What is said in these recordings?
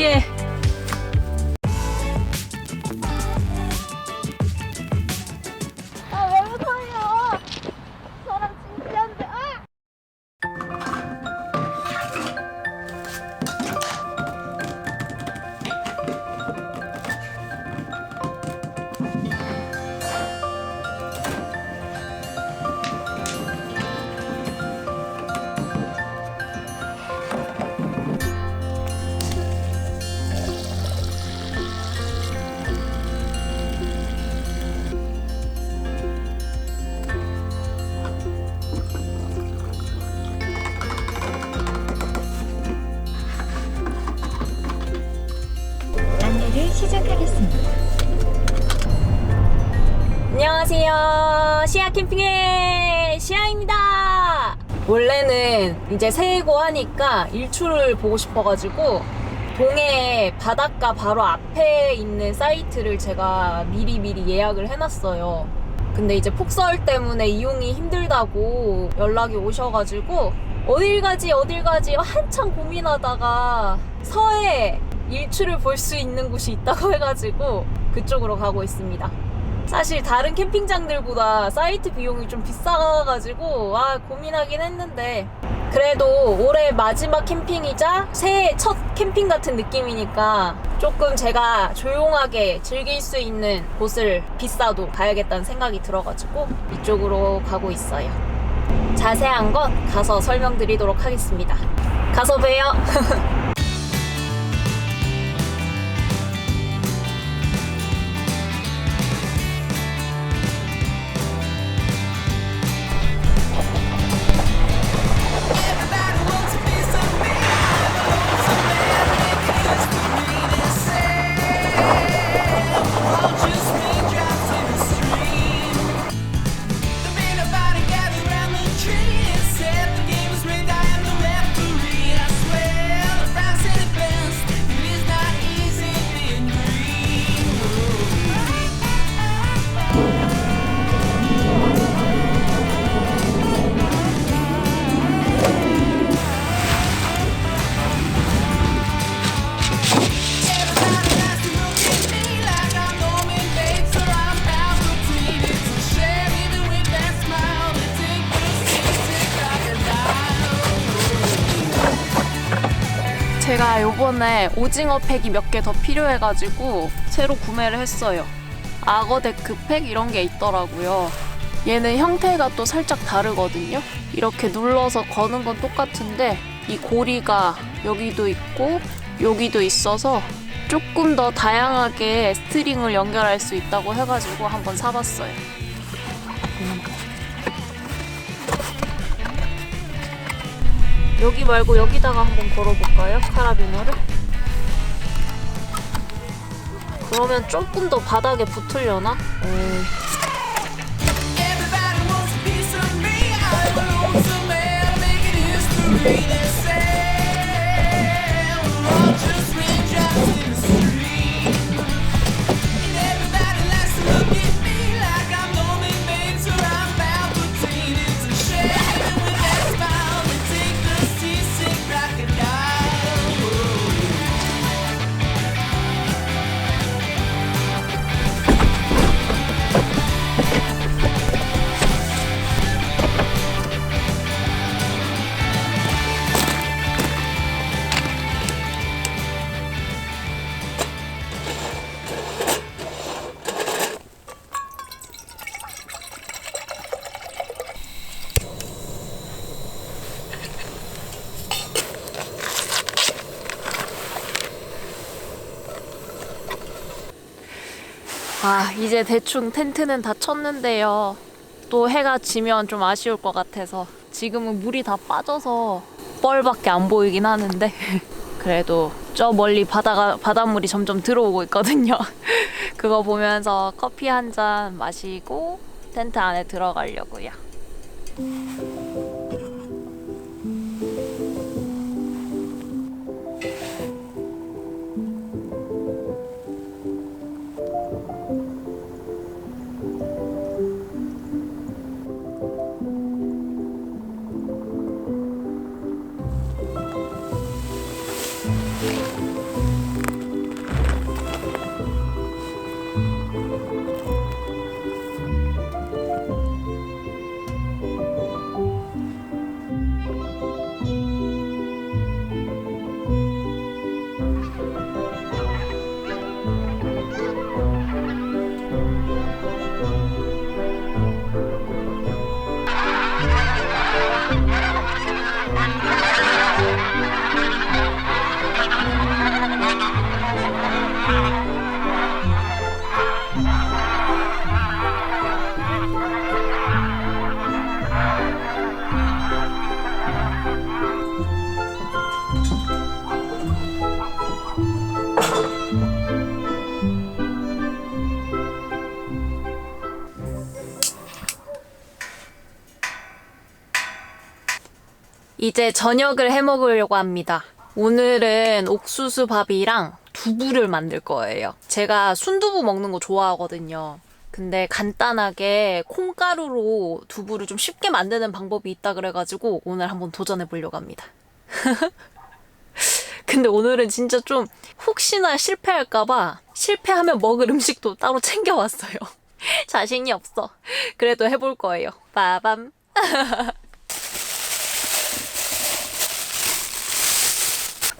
뒤에. 아, 왜 무서워요? 저랑 진지한데. 아! 안내를 시작하겠습니다. 안녕하세요. 시아 캠핑의 시아입니다. 원래는 이제 새해고 하니까 일출을 보고 싶어가지고 동해 바닷가 바로 앞에 있는 사이트를 제가 미리 예약을 해놨어요. 근데 이제 폭설 때문에 이용이 힘들다고 연락이 오셔가지고 어딜 가지 한참 고민하다가 서해 일출을 볼 수 있는 곳이 있다고 해가지고 그쪽으로 가고 있습니다. 사실 다른 캠핑장들보다 사이트 비용이 좀 비싸가지고 고민하긴 했는데 그래도 올해 마지막 캠핑이자 새해 첫 캠핑 같은 느낌이니까 조금 제가 조용하게 즐길 수 있는 곳을 비싸도 가야겠다는 생각이 들어가지고 이쪽으로 가고 있어요. 자세한 건 가서 설명드리도록 하겠습니다. 가서 봬요. 제가 요번에 오징어 팩이 몇 개 더 필요해가지고 새로 구매를 했어요. 악어 데크 팩 이런 게 있더라고요. 얘는 형태가 또 살짝 다르거든요. 이렇게 눌러서 거는 건 똑같은데 이 고리가 여기도 있고 여기도 있어서 조금 더 다양하게 스트링을 연결할 수 있다고 해가지고 한번 사봤어요. 여기 말고 여기다가 한번 걸어볼까요? 카라비너를? 그러면 조금 더 바닥에 붙으려나? 이제 대충 텐트는 다 쳤는데요. 또 해가 지면 좀 아쉬울 것 같아서 지금은 물이 다 빠져서 뻘밖에 안 보이긴 하는데 그래도 저 멀리 바닷물이 점점 들어오고 있거든요. 그거 보면서 커피 한 잔 마시고 텐트 안에 들어가려고요. 이제 저녁을 해 먹으려고 합니다. 오늘은 옥수수 밥이랑 두부를 만들 거예요. 제가 순두부 먹는 거 좋아하거든요. 근데 간단하게 콩가루로 두부를 좀 쉽게 만드는 방법이 있다 그래가지고 오늘 한번 도전해 보려고 합니다. 근데 오늘은 진짜 좀 혹시나 실패할까봐 실패하면 먹을 음식도 따로 챙겨왔어요. 자신이 없어. 그래도 해볼 거예요. 빠밤.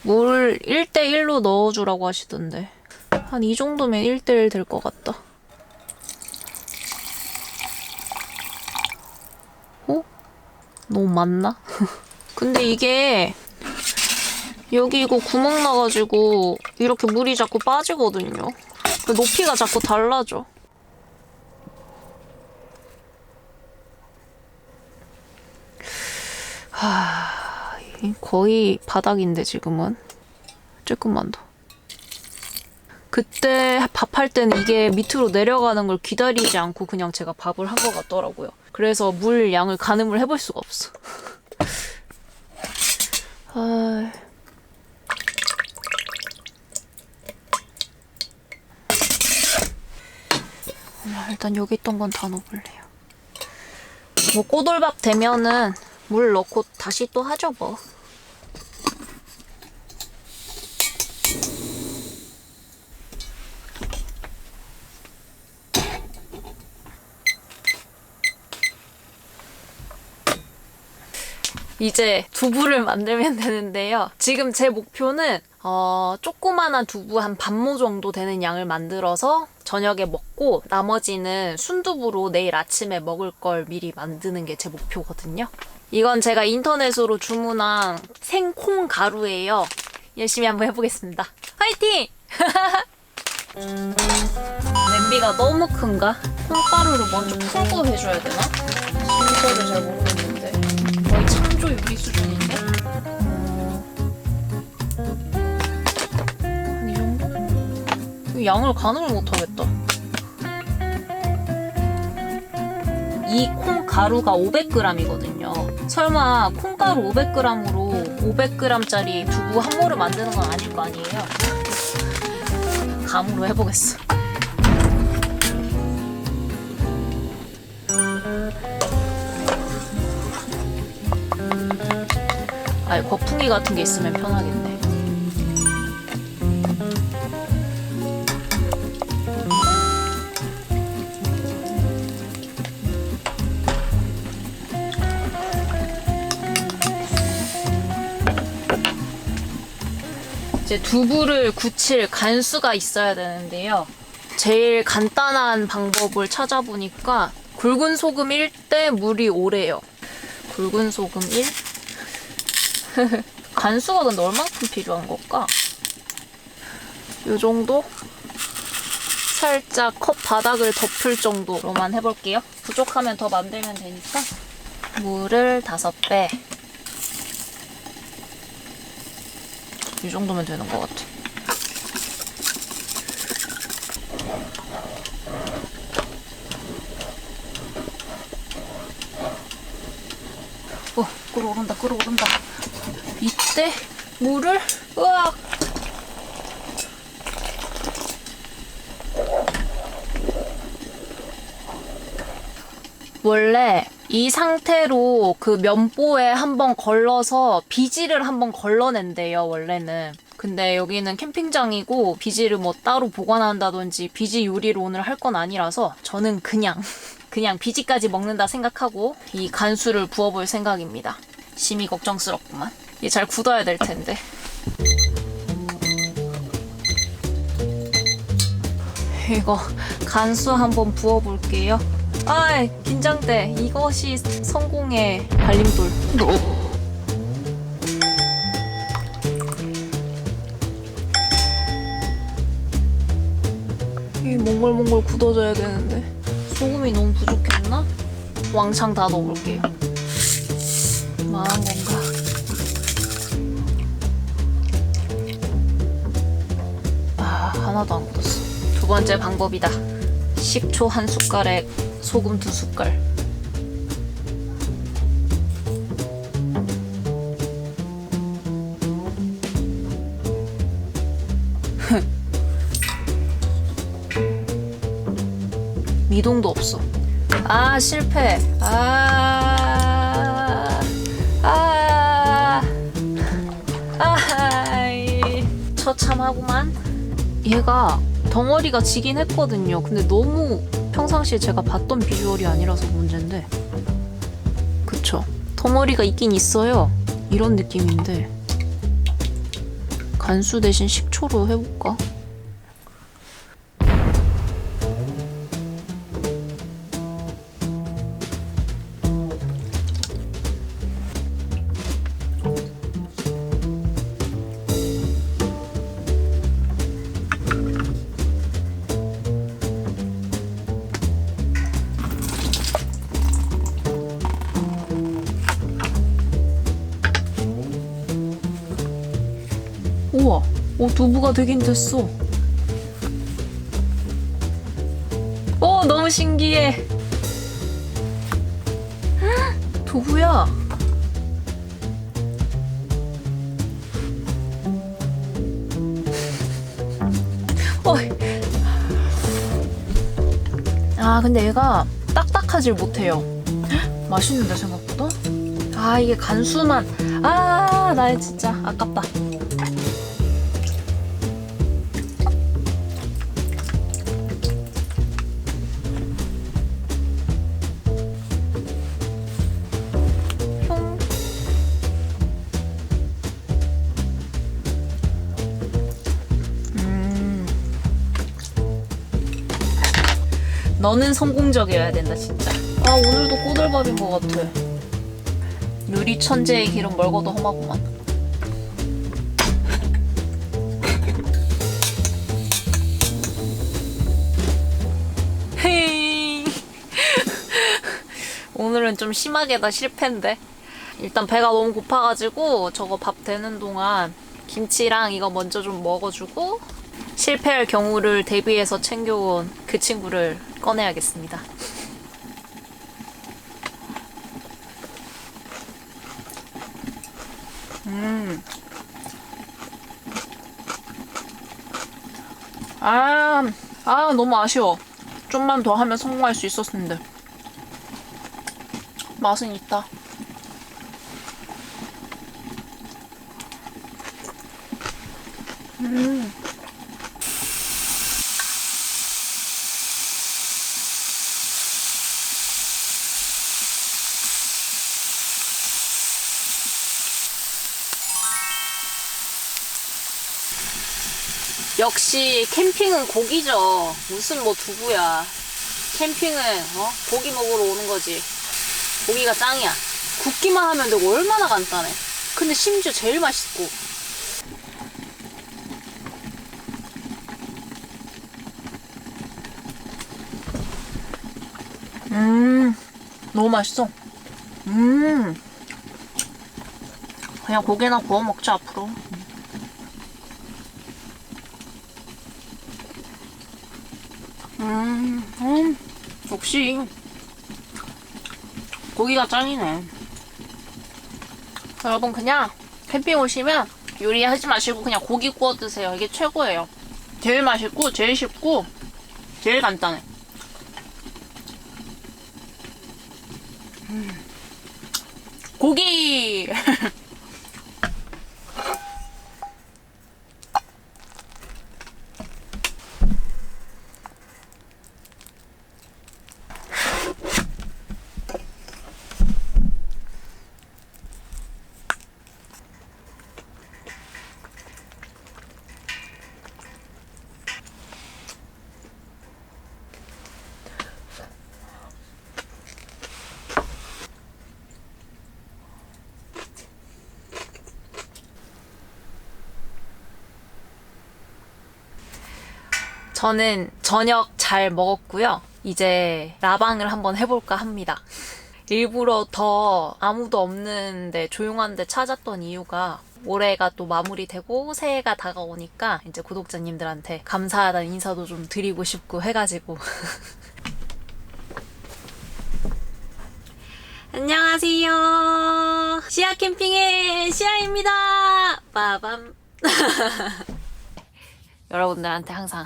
물 1대1로 넣어주라고 하시던데 한 이 정도면 1대1 될 것 같다. 어? 너무 많나? 근데 이게 여기 이거 구멍 나가지고 이렇게 물이 자꾸 빠지거든요. 그 높이가 자꾸 달라져. 거의 바닥인데 지금은. 조금만 더. 그때 밥할 때는 이게 밑으로 내려가는 걸 기다리지 않고 그냥 제가 밥을 한 것 같더라고요. 그래서 물 양을 가늠을 해볼 수가 없어. 일단 여기 있던 건 다 넣어볼래요. 뭐 꼬돌밥 되면은 물 넣고 다시 또 하죠 뭐. 이제 두부를 만들면 되는데요. 지금 제 목표는 조그만한 두부 한 반모 정도 되는 양을 만들어서 저녁에 먹고 나머지는 순두부로 내일 아침에 먹을 걸 미리 만드는 게 제 목표거든요. 이건 제가 인터넷으로 주문한 생콩 가루예요. 열심히 한번 해보겠습니다. 화이팅! 냄비가 너무 큰가? 콩가루를 먼저 풀고 해줘야 되나? 순서를 잘 모르겠는데 거의 창조 요리 수준인데? 한 이 정도? 이 양을 가늠을 못하겠다. 이 콩가루가 500g이거든요. 설마 콩가루 500g으로 500g짜리 두부 한 모를 만드는 건 아닐 거 아니에요? 감으로 해보겠어. 거풍기 같은 게 있으면 편하겠네. 이제 두부를 굳힐 간수가 있어야 되는데요. 제일 간단한 방법을 찾아보니까 굵은 소금 1대 물이 5래요. 굵은 소금 1? 간수가 근데 얼만큼 필요한 걸까? 요 정도? 살짝 컵 바닥을 덮을 정도로만 해볼게요. 부족하면 더 만들면 되니까. 물을 5배. 이 정도면 되는 것 같아. 끓어오른다, 끓어오른다. 이때 물을, 으악! 원래 이 상태로 그 면보에 한번 걸러서 비지를 한번 걸러낸대요, 원래는. 근데 여기는 캠핑장이고 비지를 뭐 따로 보관한다든지 비지 요리를 오늘 할 건 아니라서 저는 그냥 비지까지 먹는다 생각하고 이 간수를 부어볼 생각입니다. 심히 걱정스럽구만. 이게 잘 굳어야 될 텐데. 이거 간수 한번 부어볼게요. 아이, 긴장돼. 이것이 성공의 발림돌. 이 몽골몽골 굳어져야 되는데 소금이 너무 부족했나? 왕창 다 넣어볼게요. 망한 건가? 하나도 안 굳었어. 두 번째 방법이다. 식초 1숟갈에 소금 2숟갈. 미동도 없어. 아, 실패. 처참하구만. 얘가 덩어리가 지긴 했거든요. 근데 너무 평상시에 제가 봤던 비주얼이 아니라서 문제인데. 그쵸? 덩어리가 있긴 있어요. 이런 느낌인데. 간수 대신 식초로 해볼까? 우와, 두부가 되긴 됐어. 너무 신기해. 두부야. 근데 얘가 딱딱하질 못해요. 맛있는데 생각보다? 이게 간수만. 나 진짜 아깝다. 너는 성공적이어야 된다 진짜. 오늘도 꼬들밥인 것 같아. 요리 천재의 길은 멀고도 험하구만. 헤이. 오늘은 좀 심하게 다 실패인데. 일단 배가 너무 고파가지고 저거 밥 되는 동안 김치랑 이거 먼저 좀 먹어주고 실패할 경우를 대비해서 챙겨온 그 친구를 꺼내야겠습니다. 너무 아쉬워. 좀만 더 하면 성공할 수 있었는데. 맛은 있다. 역시 캠핑은 고기죠. 무슨 뭐 두부야. 캠핑은 고기 먹으러 오는 거지. 고기가 짱이야. 굽기만 하면 되고 얼마나 간단해. 근데 심지어 제일 맛있고. 너무 맛있어. 그냥 고기나 구워 먹자 앞으로. 역시 고기가 짱이네. 여러분 그냥 캠핑 오시면 요리하지 마시고 그냥 고기 구워 드세요. 이게 최고예요. 제일 맛있고 제일 쉽고 제일 간단해. 고기! 저는 저녁 잘 먹었고요. 이제 라방을 한번 해볼까 합니다. 일부러 더 아무도 없는데 조용한 데 찾았던 이유가 올해가 또 마무리되고 새해가 다가오니까 이제 구독자님들한테 감사하다는 인사도 좀 드리고 싶고 해가지고. 안녕하세요. 시아 캠핑의 시아입니다. 빠밤. 여러분들한테 항상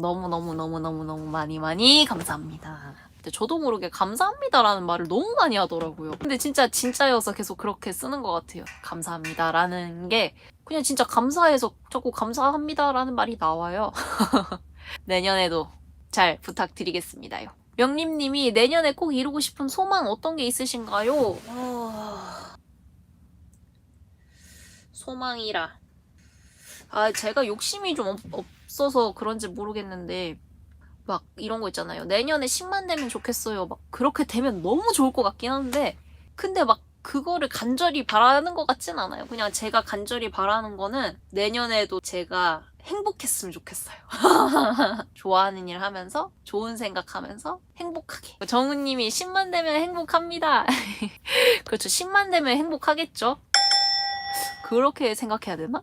너무 많이 감사합니다. 근데 저도 모르게 감사합니다라는 말을 너무 많이 하더라고요. 근데 진짜여서 계속 그렇게 쓰는 것 같아요. 감사합니다라는 게 그냥 진짜 감사해서 자꾸 감사합니다라는 말이 나와요. 내년에도 잘 부탁드리겠습니다요. 명림님이 내년에 꼭 이루고 싶은 소망 어떤 게 있으신가요? 소망이라. 제가 욕심이 좀 없어서 그런지 모르겠는데 막 이런 거 있잖아요. 내년에 10만 되면 좋겠어요. 막 그렇게 되면 너무 좋을 것 같긴 한데 근데 막 그거를 간절히 바라는 것 같진 않아요. 그냥 제가 간절히 바라는 거는 내년에도 제가 행복했으면 좋겠어요. 좋아하는 일 하면서 좋은 생각하면서 행복하게. 정우님이 10만 되면 행복합니다. 그렇죠. 10만 되면 행복하겠죠. 그렇게 생각해야 되나?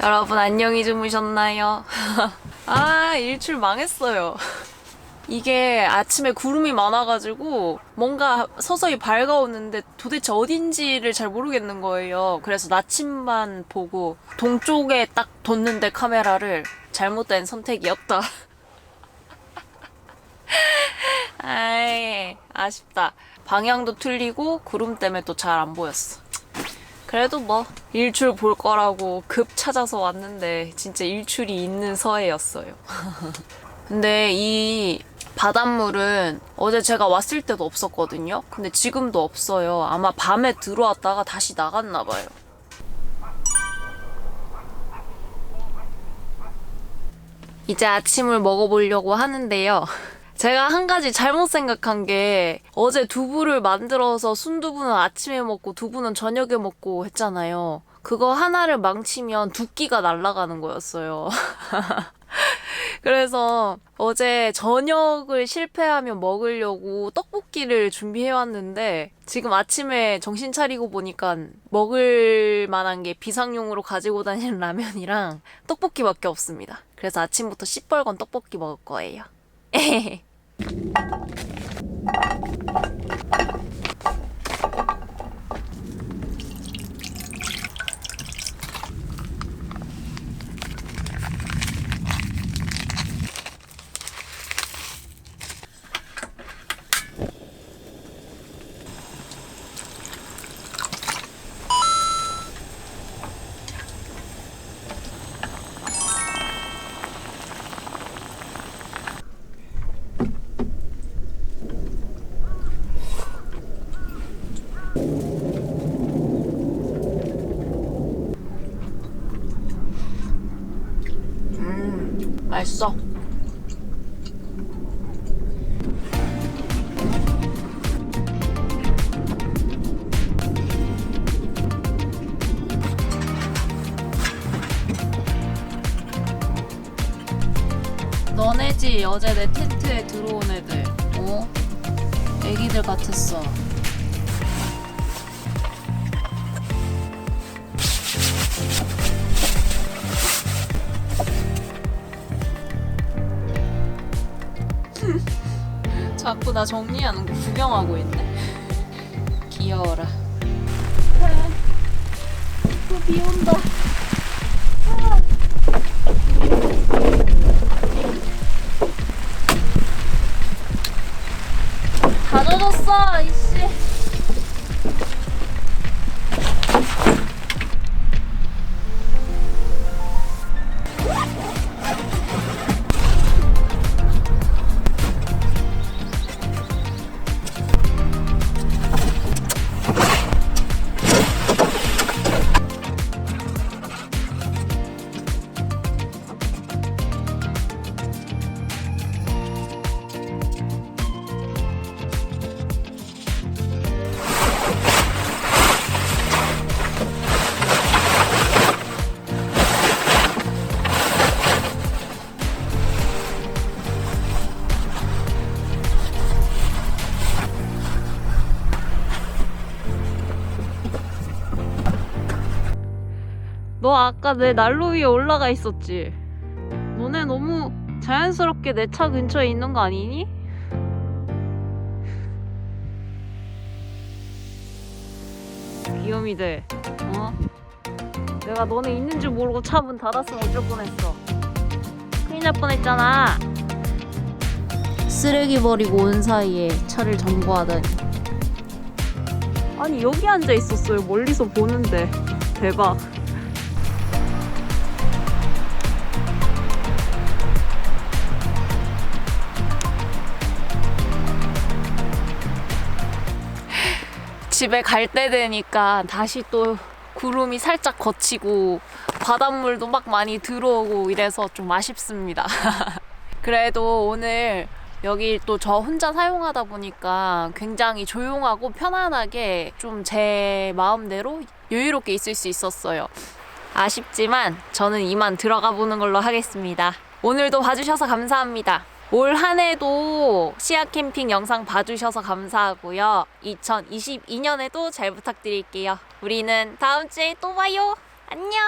여러분 안녕히 주무셨나요? 일출 망했어요. 이게 아침에 구름이 많아가지고 뭔가 서서히 밝아오는데 도대체 어딘지를 잘 모르겠는 거예요. 그래서 나침반 보고 동쪽에 딱 뒀는데 카메라를 잘못된 선택이었다. 아쉽다. 방향도 틀리고 구름 때문에 또 잘 안 보였어. 그래도 뭐 일출 볼 거라고 급 찾아서 왔는데 진짜 일출이 있는 서해였어요. 근데 이 바닷물은 어제 제가 왔을 때도 없었거든요. 근데 지금도 없어요. 아마 밤에 들어왔다가 다시 나갔나 봐요. 이제 아침을 먹어보려고 하는데요. 제가 한 가지 잘못 생각한 게 어제 두부를 만들어서 순두부는 아침에 먹고 두부는 저녁에 먹고 했잖아요. 그거 하나를 망치면 두 끼가 날아가는 거였어요. 그래서 어제 저녁을 실패하면 먹으려고 떡볶이를 준비해왔는데 지금 아침에 정신 차리고 보니까 먹을 만한 게 비상용으로 가지고 다니는 라면이랑 떡볶이밖에 없습니다. 그래서 아침부터 시뻘건 떡볶이 먹을 거예요. 맛있어. 봤지? 어제 내 텐트에 들어온 애들. 어? 애기들 같았어. 자꾸 나 정리하는 거 구경하고 있네. 귀여워라. 또 비 온다. 다 젖었어, 이씨. 너 아까 내 난로 위에 올라가 있었지? 너네 너무 자연스럽게 내 차 근처에 있는 거 아니니? 귀요미들, 어? 내가 너네 있는 줄 모르고 차 문 닫았으면 어쩔 뻔했어. 큰일 날 뻔했잖아. 쓰레기 버리고 온 사이에 차를 점거하다니. 아니 여기 앉아 있었어요. 멀리서 보는데. 대박. 집에 갈 때 되니까 다시 또 구름이 살짝 걷히고 바닷물도 막 많이 들어오고 이래서 좀 아쉽습니다. 그래도 오늘 여기 또 저 혼자 사용하다 보니까 굉장히 조용하고 편안하게 좀 제 마음대로 여유롭게 있을 수 있었어요. 아쉽지만 저는 이만 들어가 보는 걸로 하겠습니다. 오늘도 봐주셔서 감사합니다. 올 한 해도 시야 캠핑 영상 봐주셔서 감사하고요. 2022년에도 잘 부탁드릴게요. 우리는 다음 주에 또 봐요. 안녕!